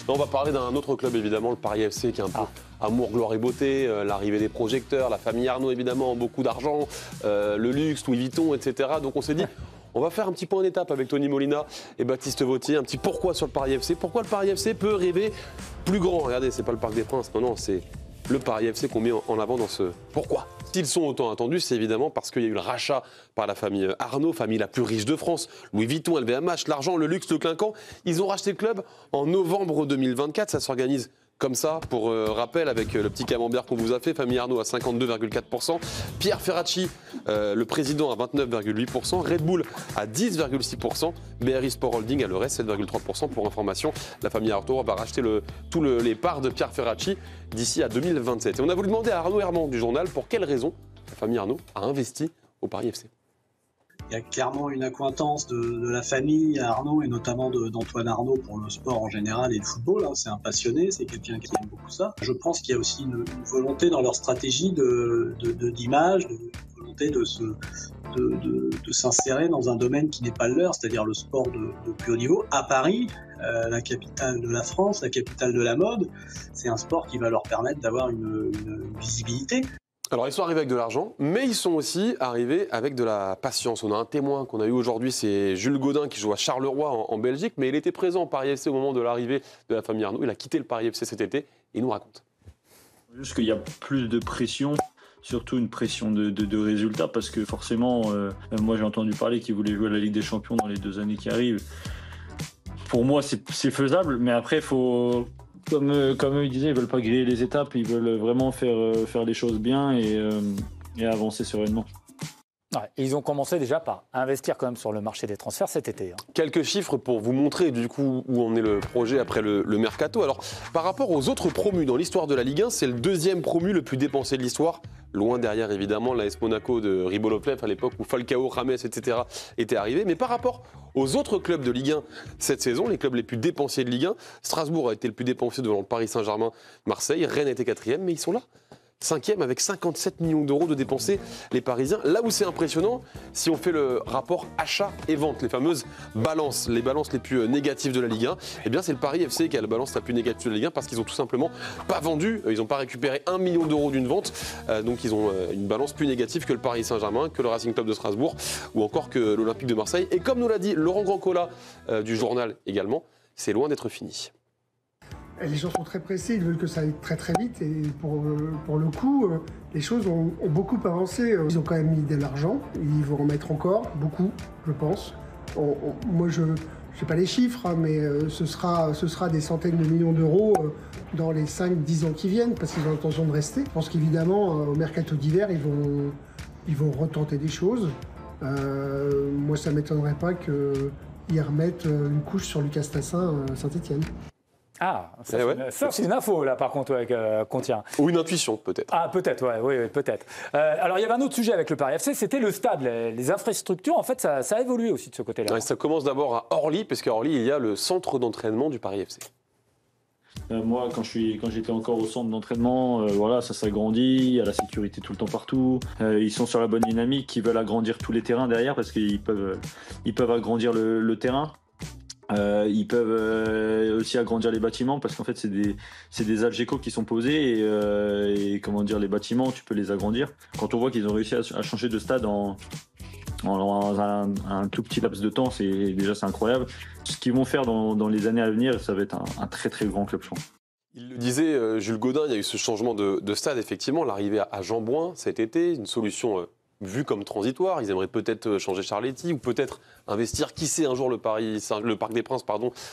On va parler d'un autre club évidemment, le Paris FC, qui est un peu amour, gloire et beauté, l'arrivée des projecteurs, la famille Arnaud évidemment, beaucoup d'argent, le luxe, Louis Vuitton, etc. Donc on s'est dit, on va faire un petit point d'étape avec Tony Molina et Baptiste Vautier, un petit pourquoi sur le Paris FC. Pourquoi le Paris FC peut rêver plus grand? Regardez, c'est pas le Parc des Princes, non, c'est le Paris FC qu'on met en avant dans ce pourquoi. S'ils sont autant attendus, c'est évidemment parce qu'il y a eu le rachat par la famille Arnaud, famille la plus riche de France. Louis Vuitton, LVMH, l'argent, le luxe, le clinquant. Ils ont racheté le club en novembre 2024. Ça s'organise comme ça, pour rappel, avec le petit camembert qu'on vous a fait. Famille Arnaud à 52,4%. Pierre Ferracci, le président, à 29,8%. Red Bull à 10,6%. BRI Sport Holding à le reste, 7,3%. Pour information, la famille Arnaud va racheter tous les parts de Pierre Ferracci d'ici à 2027. Et on a voulu demander à Arnaud Herman du journal pour quelles raisons la famille Arnaud a investi au Paris FC. Il y a clairement une accointance de la famille Arnaud et notamment d'Antoine Arnaud pour le sport en général et le football. C'est un passionné, c'est quelqu'un qui aime beaucoup ça. Je pense qu'il y a aussi une volonté dans leur stratégie d'image, une volonté de s'insérer dans un domaine qui n'est pas le leur, c'est-à-dire le sport de plus haut niveau. À Paris, la capitale de la France, la capitale de la mode, c'est un sport qui va leur permettre d'avoir une visibilité. Alors, ils sont arrivés avec de l'argent, mais ils sont aussi arrivés avec de la patience. On a un témoin qu'on a eu aujourd'hui, c'est Jules Godin, qui joue à Charleroi en Belgique, mais il était présent au Paris FC au moment de l'arrivée de la famille Arnaud. Il a quitté le Paris FC cet été et il nous raconte. Juste qu'il y a plus de pression, surtout une pression de résultats, parce que forcément, moi j'ai entendu parler qu'ils voulaient jouer à la Ligue des Champions dans les 2 années qui arrivent. Pour moi, c'est faisable, mais après, il faut... Comme eux ils disaient, ils veulent pas griller les étapes, ils veulent vraiment faire les choses bien et avancer sereinement. Ouais, ils ont commencé déjà par investir quand même sur le marché des transferts cet été. Quelques chiffres pour vous montrer du coup où en est le projet après le mercato. Alors, par rapport aux autres promus dans l'histoire de la Ligue 1, c'est le 2e promu le plus dépensé de l'histoire. Loin derrière, évidemment, l'AS Monaco de Ribolovlev à l'époque où Falcao, Rames, etc. étaient arrivés. Mais par rapport aux autres clubs de Ligue 1 cette saison, les clubs les plus dépensiers de Ligue 1, Strasbourg a été le plus dépensier devant le Paris Saint-Germain, Marseille, Rennes était 4e, mais ils sont là. 5e avec 57 millions d'euros de dépensés, les Parisiens. Là où c'est impressionnant, si on fait le rapport achat et vente, les fameuses balances, les balances les plus négatives de la Ligue 1, eh bien c'est le Paris FC qui a la balance la plus négative de la Ligue 1 parce qu'ils n'ont tout simplement pas vendu, ils n'ont pas récupéré 1 million d'euros d'une vente, donc ils ont une balance plus négative que le Paris Saint-Germain, que le Racing Club de Strasbourg ou encore que l'Olympique de Marseille. Et comme nous l'a dit Laurent Grandcola du journal également, c'est loin d'être fini. Les gens sont très pressés, ils veulent que ça aille très très vite et pour le coup, les choses ont beaucoup avancé. Ils ont quand même mis de l'argent, ils vont en mettre encore, beaucoup, je pense. Moi, je ne sais pas les chiffres, mais ce sera des centaines de millions d'euros dans les 5-10 ans qui viennent parce qu'ils ont l'intention de rester. Je pense qu'évidemment, au mercato d'hiver, ils vont retenter des choses. Moi, ça ne m'étonnerait pas qu'ils remettent une couche sur Lucas Tassin à Saint-Etienne. Ah, ça c'est une info là par contre qu'on tient. Ou une intuition peut-être. Ah peut-être, oui, peut-être. Alors il y avait un autre sujet avec le Paris FC, c'était le stade, les infrastructures. En fait, ça a évolué aussi de ce côté-là. Ouais, ça commence d'abord à Orly, parce qu'à Orly, il y a le centre d'entraînement du Paris FC. Moi, quand j'étais encore au centre d'entraînement, voilà, ça s'agrandit, il y a la sécurité tout le temps partout. Ils sont sur la bonne dynamique, ils veulent agrandir tous les terrains derrière parce qu'ils peuvent agrandir le terrain. Ils peuvent aussi agrandir les bâtiments parce qu'en fait c'est des algécos qui sont posés et comment dire, les bâtiments tu peux les agrandir. Quand on voit qu'ils ont réussi à changer de stade en un tout petit laps de temps, c'est incroyable. Ce qu'ils vont faire dans les années à venir, ça va être un très très grand club, je pense. Il le disait, Jules Godin, il y a eu ce changement de stade, effectivement, l'arrivée à Jean-Bouin cet été, une solution vue comme transitoire. Ils aimeraient peut-être changer Charletti ou peut-être investir, qui sait, un jour le Parc des Princes,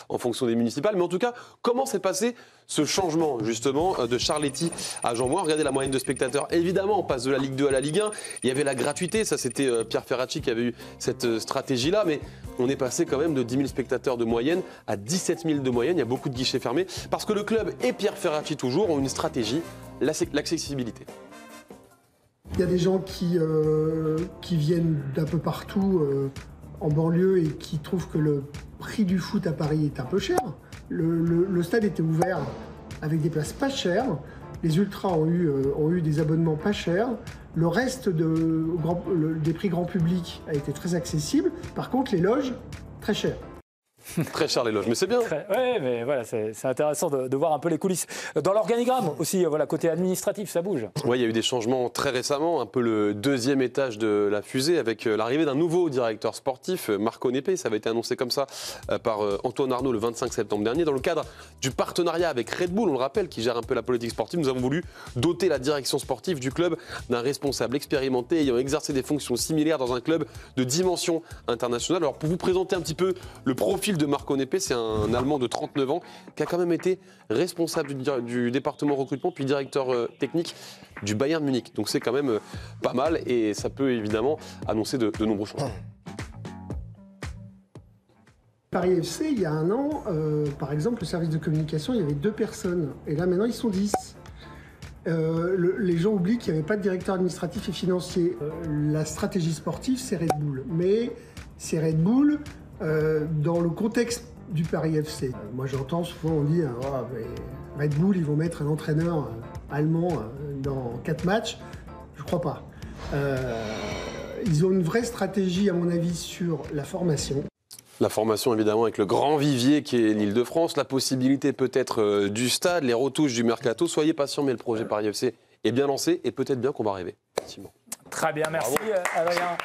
en fonction des municipales. Mais en tout cas, comment s'est passé ce changement, justement, de Charletti à Jean-Bouin? Regardez la moyenne de spectateurs. Évidemment, on passe de la Ligue 2 à la Ligue 1. Il y avait la gratuité, ça c'était Pierre Ferracci qui avait eu cette stratégie-là. Mais on est passé quand même de 10 000 spectateurs de moyenne à 17 000 de moyenne. Il y a beaucoup de guichets fermés parce que le club et Pierre Ferracci toujours ont une stratégie, l'accessibilité. Il y a des gens qui viennent d'un peu partout en banlieue et qui trouvent que le prix du foot à Paris est un peu cher. Le stade était ouvert avec des places pas chères. Les ultras ont eu des abonnements pas chers. Le reste des prix grand public a été très accessible. Par contre, les loges, très chères. Très cher l'éloge, mais c'est bien. Oui, mais voilà, c'est intéressant de voir un peu les coulisses. Dans l'organigramme aussi, voilà, côté administratif, ça bouge. Oui, il y a eu des changements très récemment, un peu le deuxième étage de la fusée avec l'arrivée d'un nouveau directeur sportif, Marco Nepe. Ça avait été annoncé comme ça par Antoine Arnaud le 25 septembre dernier. Dans le cadre du partenariat avec Red Bull, on le rappelle, qui gère un peu la politique sportive, nous avons voulu doter la direction sportive du club d'un responsable expérimenté ayant exercé des fonctions similaires dans un club de dimension internationale. Alors pour vous présenter un petit peu le profil de Marco Nepe, c'est un Allemand de 39 ans qui a quand même été responsable du département recrutement puis directeur technique du Bayern Munich. Donc c'est quand même pas mal et ça peut évidemment annoncer de nombreux changements. Paris FC, il y a un an, par exemple, le service de communication, il y avait 2 personnes. Et là, maintenant, ils sont 10. Les gens oublient qu'il n'y avait pas de directeur administratif et financier. La stratégie sportive, c'est Red Bull. Mais c'est Red Bull dans le contexte du Paris FC. Moi, j'entends souvent, on dit Red Bull, ils vont mettre un entraîneur allemand dans 4 matchs. Je ne crois pas. Ils ont une vraie stratégie, à mon avis, sur la formation. La formation, évidemment, avec le grand vivier qui est l'Île-de-France, la possibilité peut-être du stade, les retouches du mercato. Soyez patients, mais le projet Paris FC est bien lancé et peut-être bien qu'on va arriver. Effectivement. Très bien, merci Adrien.